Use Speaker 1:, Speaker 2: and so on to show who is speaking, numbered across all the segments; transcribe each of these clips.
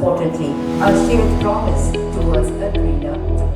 Speaker 1: importantly, a shared promise towards a greener tomorrow.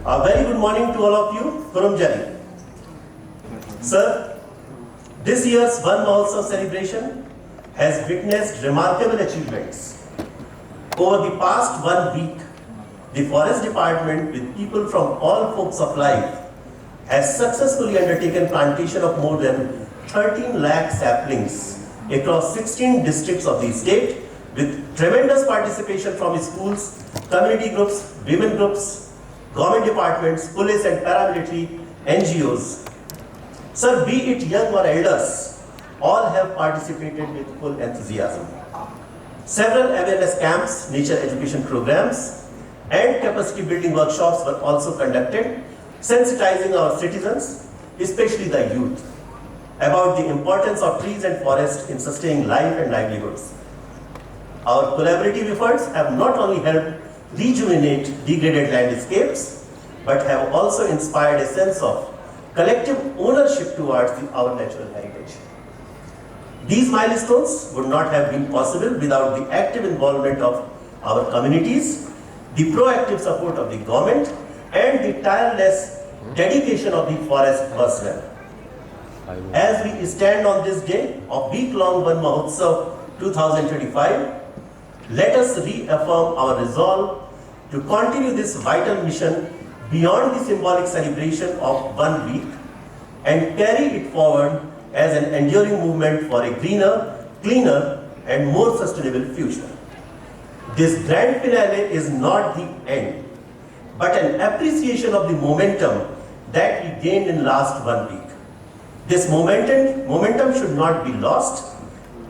Speaker 2: A very good morning to all of you. Kurum Jai. Sir, this year's Van Mahotsav celebration has witnessed remarkable achievements. Over the past 1 week, the Forest Department, with people from all walks of life, has successfully undertaken plantation of more than 13 lakh saplings across 16 districts of the state, with tremendous participation from schools, community groups, women groups, government departments, police and paramilitary, NGOs. Sir, be it young or elders, all have participated with full enthusiasm. Several awareness camps, nature education programs, and capacity building workshops were also conducted, sensitizing our citizens, especially the youth, about the importance of trees and forests in sustaining life and livelihoods. Our collaborative efforts have not only helped rejuvenate degraded landscapes, but have also inspired a sense of collective ownership towards our natural heritage. These milestones would not have been possible without the active involvement of our communities, the proactive support of the government, and the tireless dedication of the forest personnel. As we stand on this day of week-long Van Mahotsav 2025, let us reaffirm our resolve to continue this vital mission beyond the symbolic celebration of 1 week and carry it forward as an enduring movement for a greener, cleaner, and more sustainable future. This grand finale is not the end, but an appreciation of the momentum that we gained in last 1 week. This momentum should not be lost,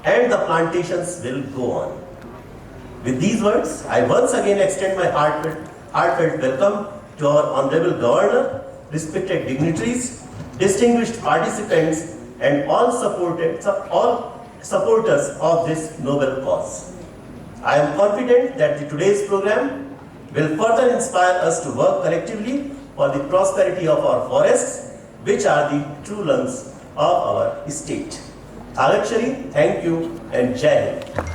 Speaker 2: and the plantations will go on. With these words, I once again extend my heartfelt welcome to our Honorable Governor, respected dignitaries, distinguished participants, and all supporters of this noble cause. I am confident that today's program will further inspire us to work collectively for the prosperity of our forests, which are the true lungs of our state. Agakshari, thank you, and Jai Hind.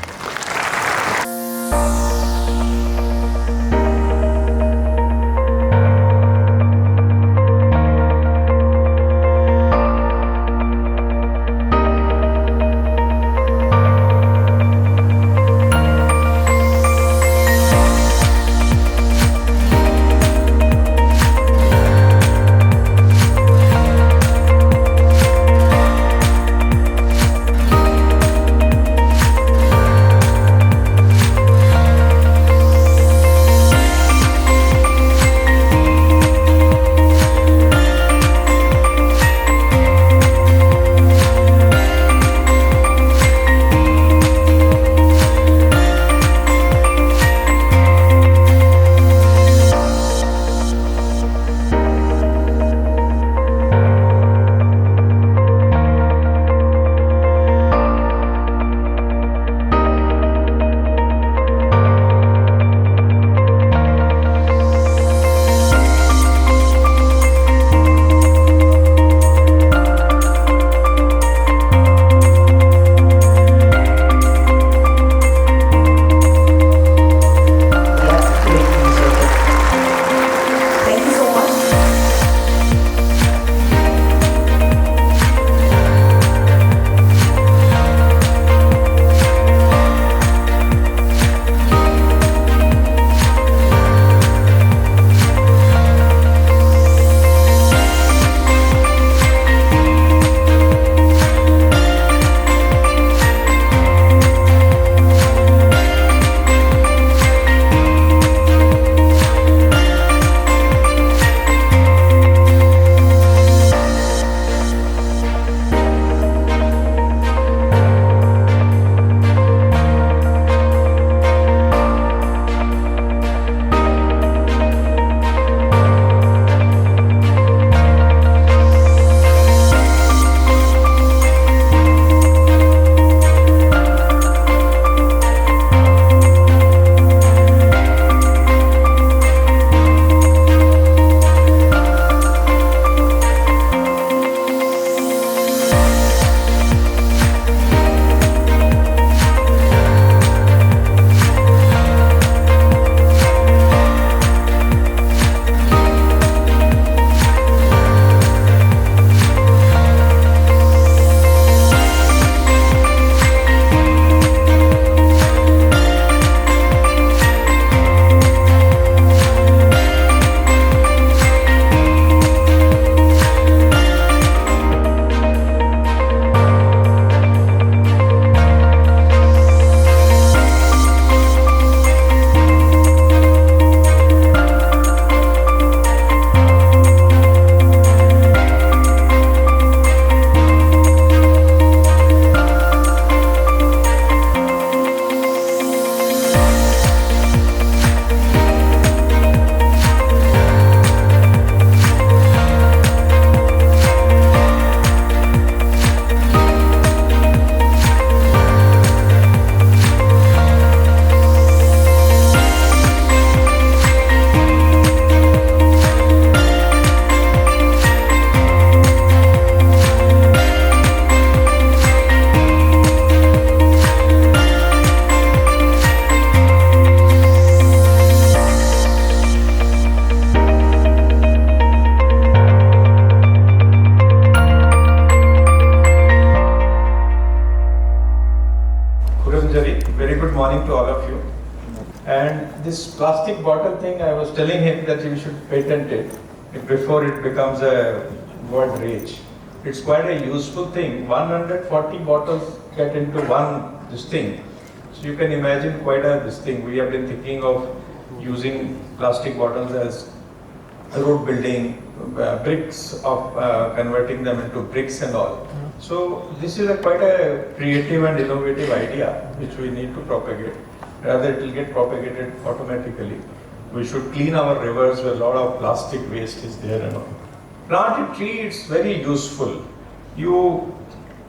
Speaker 3: very good morning to all of you. And this plastic bottle thing, I was telling him that you should patent it before it becomes a world rage. It's quite a useful thing. 140 bottles get into this thing. So you can imagine quite this thing. We have been thinking of using plastic bottles as road building, bricks of converting them into bricks and all. So this is quite a creative and innovative idea which we need to propagate. Rather it will get propagated automatically. We should clean our rivers where a lot of plastic waste is there and all. Plant a tree, it's very useful. You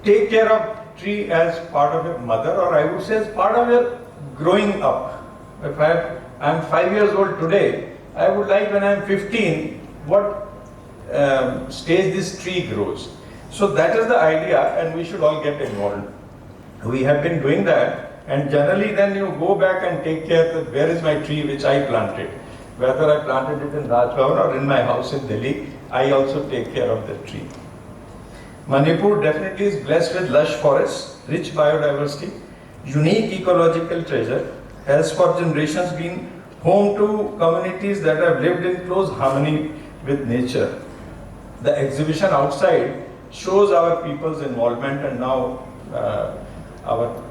Speaker 3: take care of tree as part of your mother, or I would say as part of your growing up. If I'm 5 years old today, I would like when I'm 15, what stage this tree grows. So that is the idea, and we should all get involved. We have been doing that, and generally then you go back and take care of where is my tree which I planted. Whether I planted it in Rajbhavan or in my house in Delhi, I also take care of the tree. Manipur definitely is blessed with lush forests, rich biodiversity, unique ecological treasure, has for generations been home to communities that have lived in close harmony with nature. The exhibition outside shows our people's involvement, and now our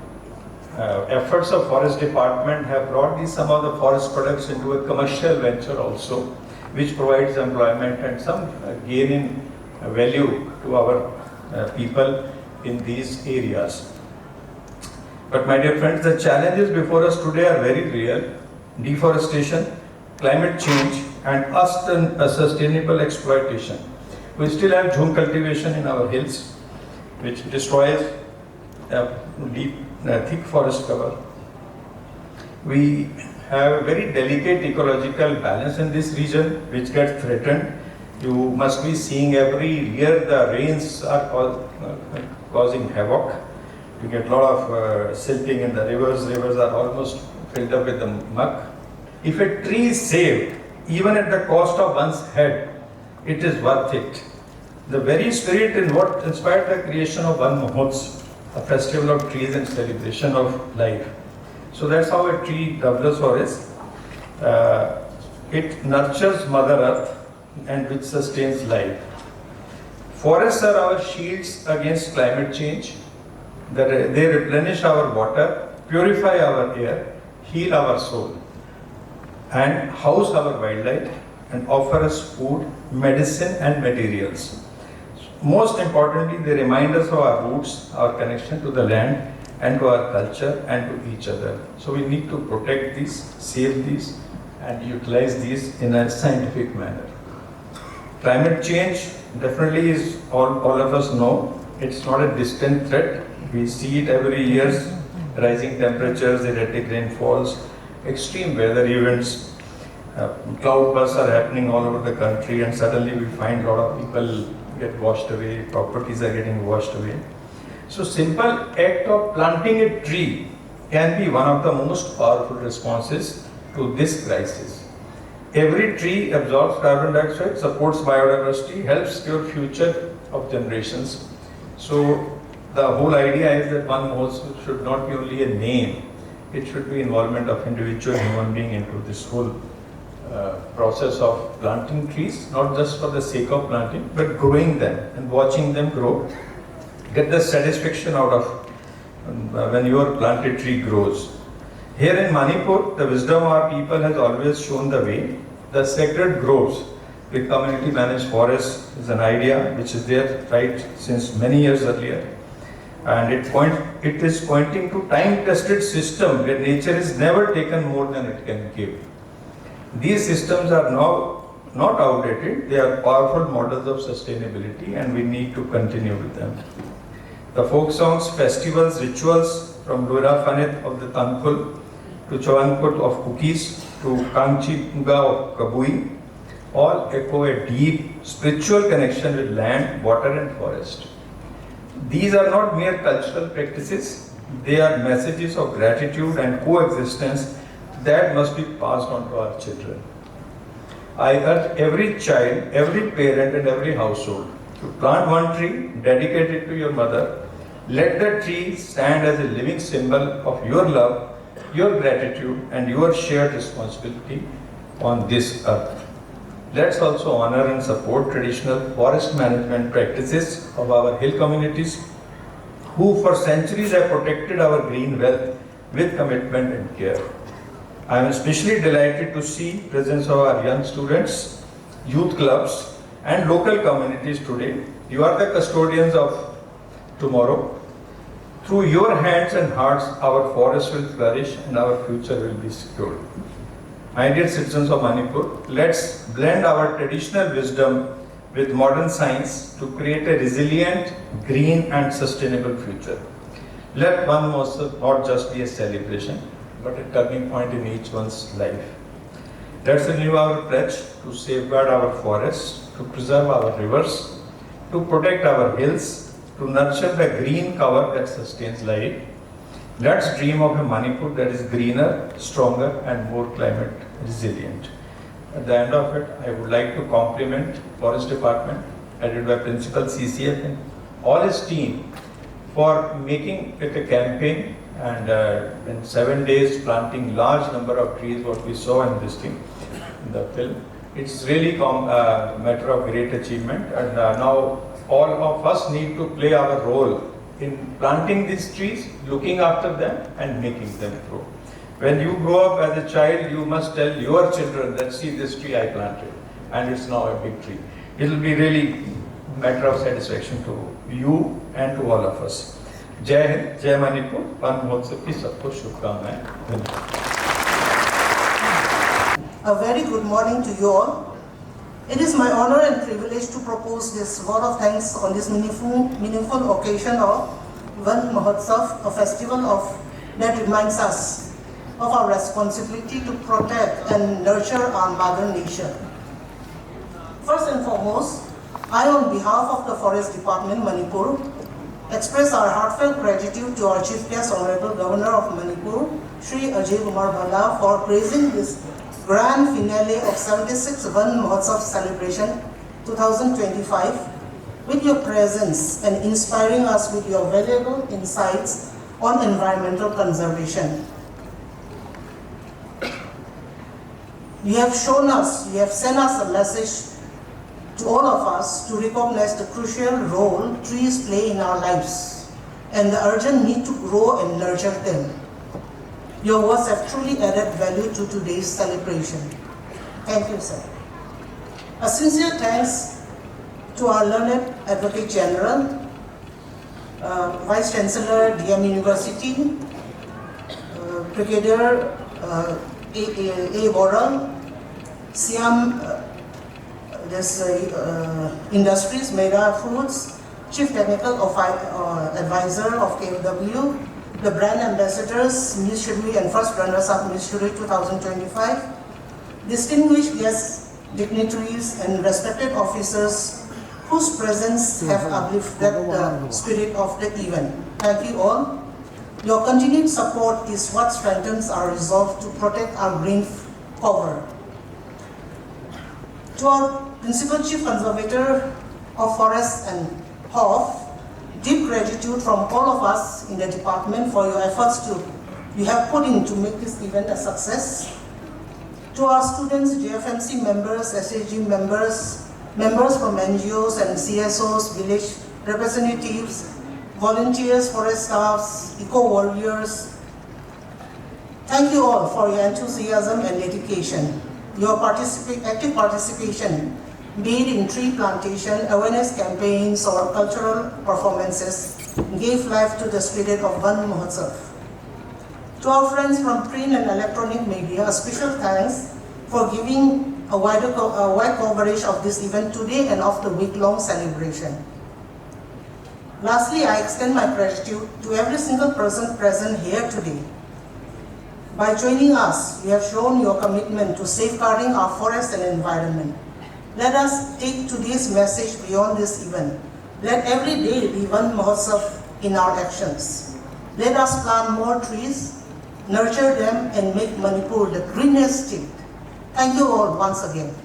Speaker 3: efforts of forest department have brought some of the forest products into a commercial venture also, which provides employment and some gain in value to our people in these areas. But my dear friends, the challenges before us today are very real. Deforestation, climate change, and unsustainable exploitation. We still have jhum cultivation in our hills, which destroys deep, thick forest cover. We have a very delicate ecological balance in this region, which gets threatened. You must be seeing every year the rains are causing havoc. You get a lot of silting in the rivers. Rivers are almost filled up with the muck. If a tree is saved, even at the cost of one's head, it is worth it. The very spirit in what inspired the creation of one MAHOTSAV, a festival of trees and celebration of life. So that's how a tree develops or is. It nurtures Mother Earth and which sustains life. Forests are our shields against climate change. They replenish our water, purify our air, heal our soul, and house our wildlife and offer us food, medicine and materials. Most importantly, they remind us of our roots, our connection to the land and to our culture and to each other. So we need to protect these, save these and utilize these in a scientific manner. Climate change definitely is, all of us know, it's not a distant threat. We see it every year, rising temperatures, erratic rainfalls, extreme weather events. Cloud bursts are happening all over the country, and suddenly we find a lot of people get washed away, properties are getting washed away. So simple act of planting a tree can be one of the most powerful responses to this crisis. Every tree absorbs carbon dioxide, supports biodiversity, helps your future of generations. So the whole idea is that one MAHOTSAV should not be only a name, it should be involvement of individual human being into this whole process of planting trees, not just for the sake of planting, but growing them and watching them grow. Get the satisfaction out of when your planted tree grows. Here in Manipur, the wisdom of our people has always shown the way. The sacred groves with community managed forests is an idea which is there right since many years earlier. And it is pointing to time-tested system where nature is never taken more than it can give. These systems are now not outdated, they are powerful models of sustainability and we need to continue with them. The folk songs, festivals, rituals from Luira Fanit of the Tankul to Chavankut of Cookies to Kangchinga of Kabui all echo a deep spiritual connection with land, water and forest. These are not mere cultural practices, they are messages of gratitude and coexistence that must be passed on to our children. I urge every child, every parent and every household to plant one tree, dedicate it to your mother, Let the tree stand as a living symbol of your love, your gratitude, and your shared responsibility on this earth. Let's also honor and support traditional forest management practices of our hill communities, who for centuries have protected our green wealth with commitment and care. I am especially delighted to see presence of our young students, youth clubs, and local communities today. You are the custodians of tomorrow. Through your hands and hearts, our forests will flourish and our future will be secured. My dear citizens of Manipur, let's blend our traditional wisdom with modern science to create a resilient, green and sustainable future. Let Van Mahotsav not just be a celebration, but a turning point in each one's life. Let's renew our pledge to safeguard our forests, to preserve our rivers, to protect our hills, to nurture the green cover that sustains life. Let's dream of a Manipur that is greener, stronger and more climate resilient. At the end of it, I would like to compliment Forest Department, headed by Principal CCF and all his team, for making it a campaign and in 7 days planting large number of trees, what we saw in this thing, in the film. It's really a matter of great achievement, and now all of us need to play our role in planting these trees, looking after them and making them grow. When you grow up as a child, you must tell your children that, see this tree I planted and it's now a big tree. It will be really a matter of satisfaction to you and to all of us. Jai Hind, Jai Manipur, Van Mahotsav ki sabko shubhkamnaएं.
Speaker 4: A very good morning to you all. It is my honor and privilege to propose this vote of thanks on this meaningful occasion of Van Mahotsav, a festival that reminds us of our responsibility to protect and nurture our mother nature. First and foremost, I, on behalf of the Forest Department, Manipur, express our heartfelt gratitude to our Chief Guest, Honorable Governor of Manipur, Shri Ajay Kumar Bhalla, for praising this grand finale of 76th Van Mahotsav celebration 2025 with your presence and inspiring us with your valuable insights on environmental conservation. You have sent us a message to all of us to recognize the crucial role trees play in our lives and the urgent need to grow and nurture them. Your words have truly added value to today's celebration. Thank you, sir. A sincere thanks to our learned Advocate General, Vice Chancellor, DM University, Brigadier A. Boral, Siam Industries, Mega Foods, Chief Technical Advisor of KFW, the brand ambassadors, Miss Shirley and first runners-up Miss Shirley 2025, distinguished guests, dignitaries, and respected officers whose presence have uplifted the spirit of the event. Thank you all. Your continued support is what strengthens our resolve to protect our green cover. To our Principal Chief Conservator of Forests and HOF, deep gratitude from all of us in the department for your efforts you have put in to make this event a success. To our students, JFMC members, SAG members, members from NGOs and CSOs, village representatives, volunteers, forest staffs, eco-warriors, thank you all for your enthusiasm and dedication. Your active participation, be it in tree plantation, awareness campaigns, or cultural performances, gave life to the spirit of Van Mahotsav. To our friends from print and electronic media, a special thanks for giving a wide coverage of this event today and of the week-long celebration. Lastly, I extend my gratitude to every single person present here today. By joining us, you have shown your commitment to safeguarding our forest and environment. Let us take today's message beyond this event. Let every day be Van Mahotsav in our actions. Let us plant more trees, nurture them, and make Manipur the greenest state. Thank you all once again.